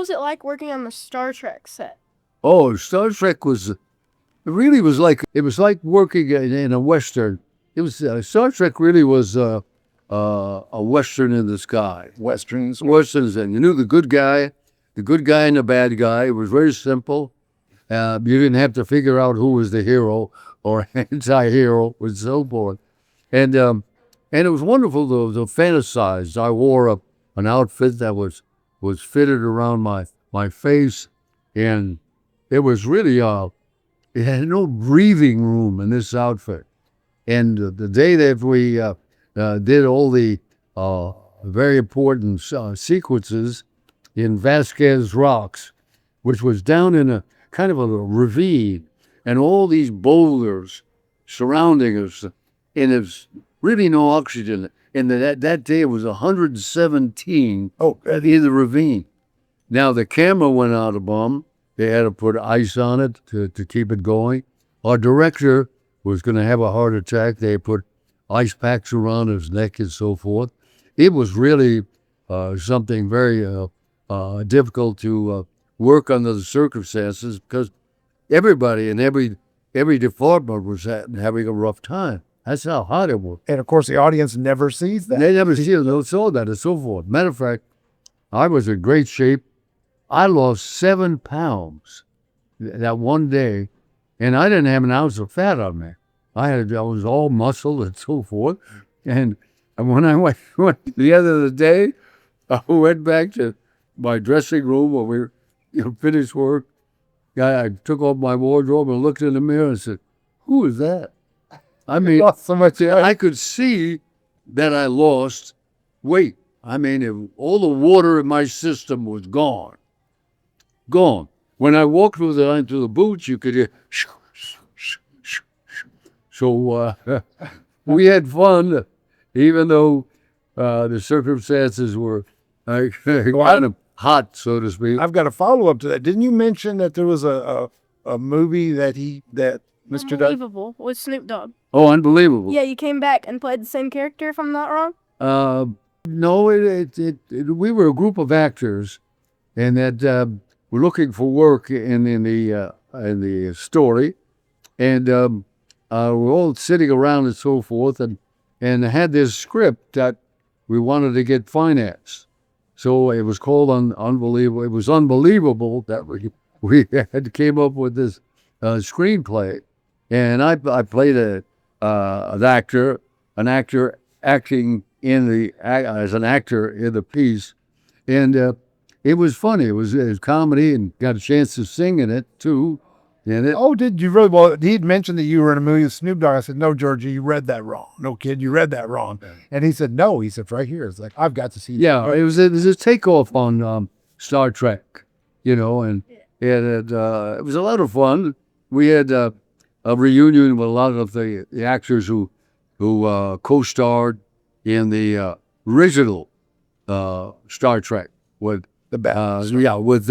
was it like working on the Star Trek set? Oh, Star Trek it was like working in a Western. It was, Star Trek really was a Western in the sky. Westerns, and you knew the good guy and the bad guy. It was very simple. You didn't have to figure out who was the hero or anti-hero and so forth. And it was wonderful to fantasize. I wore an outfit that was fitted around my face, and it was really it had no breathing room in this outfit. And the day that we did all the very important sequences in Vasquez Rocks, which was down in a kind of a ravine, and all these boulders surrounding us, and there's really no oxygen. And that day it was 117 in the ravine. Now the camera went out a bum. They had to put ice on it to keep it going. Our director was going to have a heart attack. They put ice packs around his neck and so forth. It was really something very difficult to work under the circumstances, because everybody in every department was having a rough time. That's how hard it was. And of course, the audience never sees that. They never saw that and so forth. Matter of fact, I was in great shape. I lost 7 pounds that one day, and I didn't have an ounce of fat on me. I was all muscle and so forth. And when I went the end of the day, I went back to my dressing room when we finished work. I took off my wardrobe and looked in the mirror and said, "Who is that?" I mean, so much. I could see that I lost weight. I mean, all the water in my system was gone. When I walked through the boots, you could hear. So we had fun, even though the circumstances were kind of hot, so to speak. I've got a follow up to that. Didn't you mention that there was a movie that Mr. Dante? Unbelievable with Snoop Dogg. Oh, unbelievable! Yeah, you came back and played the same character, if I'm not wrong. No, we were a group of actors, and that were looking for work in the story, and we're all sitting around and so forth, and had this script that we wanted to get financed. So it was called Unbelievable. It was unbelievable that we had came up with this screenplay, and I played an actor acting as an actor in the piece, and it was funny. It was comedy, and got a chance to sing in it too. Did you really? Well, he'd mentioned that you were in a movie with Snoop Dogg. I said, "No, Georgie, you read that wrong. No, kid, you read that wrong." And he said, "No." He said, "Right here." It's like, I've got to see. Yeah, it was a takeoff on Star Trek, and it was a lot of fun. We had a reunion with a lot of the actors who co-starred in the original Star Trek with with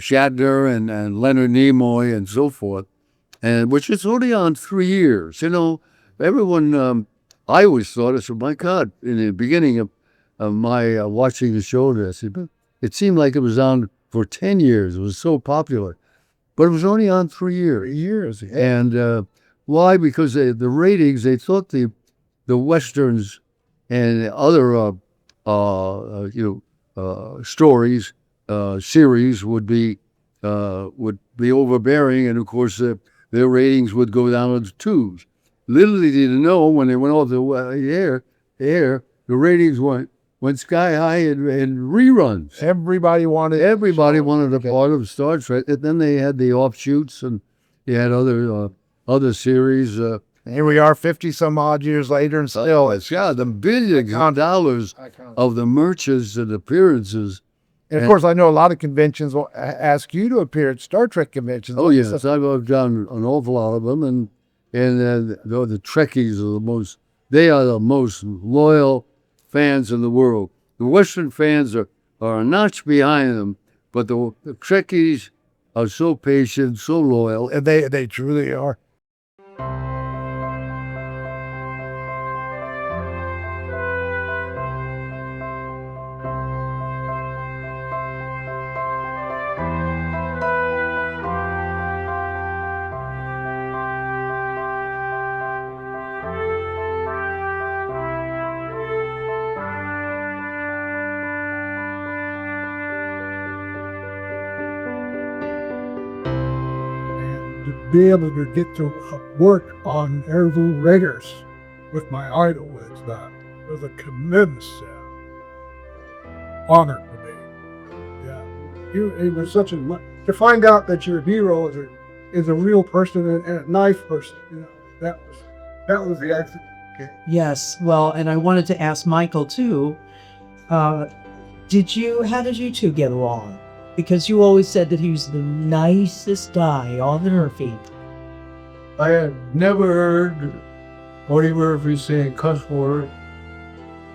Shatner and Leonard Nimoy and so forth, and which is only on 3 years. Everyone, I always thought, I said, my God, in the beginning of my watching the show, it seemed like it was on for 10 years. It was so popular, but it was only on 3 years. 3 years. Yeah. And why? Because the ratings, they thought the Westerns and other stories, series would be overbearing, and of course their ratings would go down to twos. Little they didn't know, when they went off the air, the ratings went sky high in reruns. Everybody wanted a part of Star Trek, and then they had the offshoots, and they had other series. Here we are, 50 some odd years later, and still the billions of dollars of the merchants and appearances. And of course, I know a lot of conventions will ask you to appear at Star Trek conventions. Oh yes, I've done an awful lot of them, and the Trekkies are the most loyal fans in the world. The Western fans are a notch behind them, but the Trekkies are so patient, so loyal. And they truly are. be able to get to work on Heirloom Raiders with my idol was a tremendous honor for me. Yeah, it was such to find out that your hero is a real person and a nice person. That was the accident. Okay. Yes, well, and I wanted to ask Michael too. How did you two get along? Because you always said that he was the nicest guy on earth. I had never heard Eddie Murphy say a cuss word.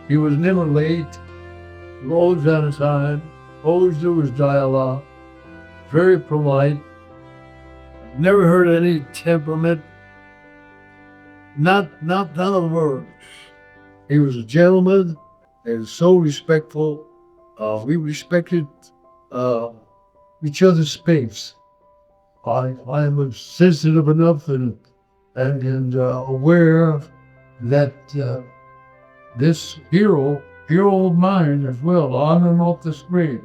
He was never late, always on time, always do his dialogue, very polite. Never heard any temperament. Not none of words. He was a gentleman and so respectful. We respected each other's space. I was sensitive enough and aware that this hero of mine as well, on and off the screen,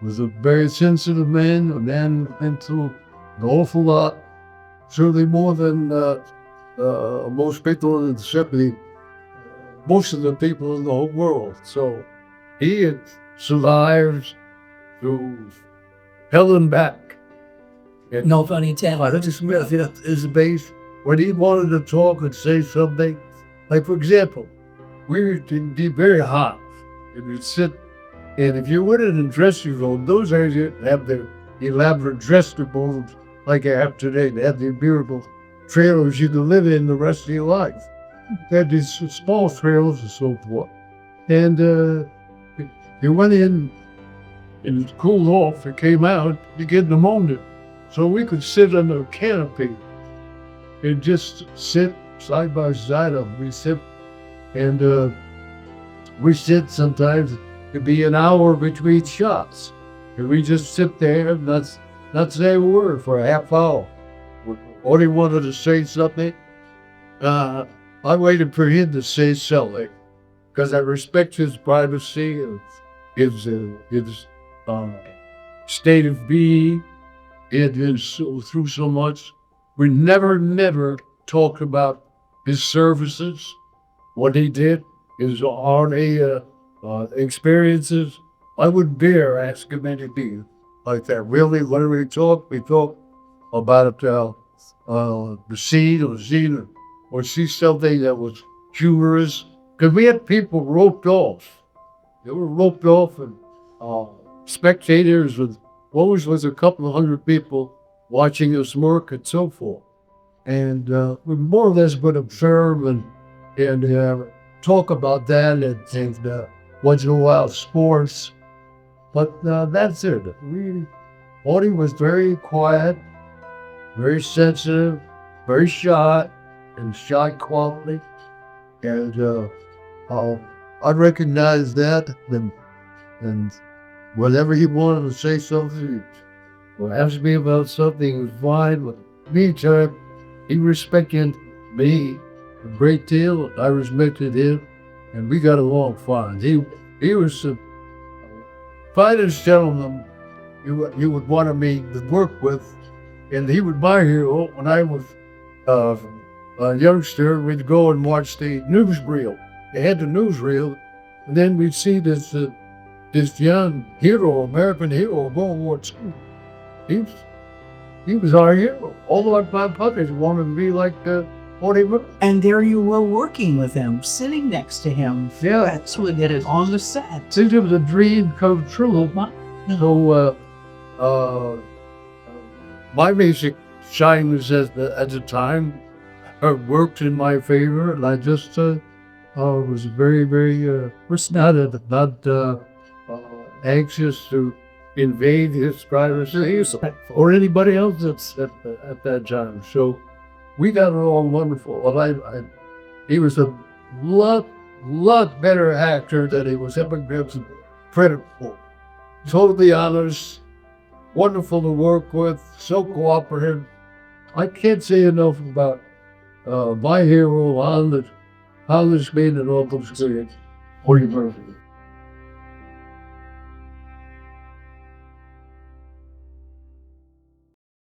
was a very sensitive man, a man who went through an awful lot, certainly more than most people in the 70s, most of the people in the whole world. So he had survived through hell and back. And No funny talent. Eddie Smith is the base. When he wanted to talk and say something, like for example, we would be very hot and we'd sit, and if you went in a dressing room, those days you have the elaborate dressing rooms like I have today. They have the beautiful trailers you can live in the rest of your life. They had these small trailers and so forth. And you went in and it cooled off, it came out, you get pneumonia. So we could sit under a canopy and just sit side by side of them. We sit and we sit sometimes, it'd be an hour between shots. And we just sit there and not say a word for a half hour. Or he wanted to say something, I waited for him to say something because I respect his privacy and his state of being. It is through so much. We never talked about his services, what he did, his RNA experiences. I wouldn't dare ask him anything like that. Really, when we talked about the scene or see something that was humorous. Because we had people roped off. They were roped off and spectators with always was a couple of hundred people watching us work and so forth. And we more or less would observe and talk about that and once in a while sports. But that's it. Audie was very quiet, very sensitive, very shy, and shy quality. And I recognized that and whenever he wanted to say something or ask me about something, it was fine. But meantime, he respected me a great deal. I respected him, and we got along fine. He was the finest gentleman you would want me to work with, and he was my hero. When I was a youngster, we'd go and watch the newsreel. They had the newsreel, and then we'd see this young hero, American hero of World War II. He was our hero. All of my puppies wanted to be like Audie Murphy. And there you were working with him, sitting next to him. Yeah. That's what did it on the set. It was a dream come true. So my music shyness at the time worked in my favor, and I just was very not anxious to invade his privacy or anybody else at that time. So we got along wonderful. And he was a lot better actor than he was ever given credit for. Totally honest, wonderful to work with, so cooperative. I can't say enough about my hero on this made an awful experience. Audie Murphy.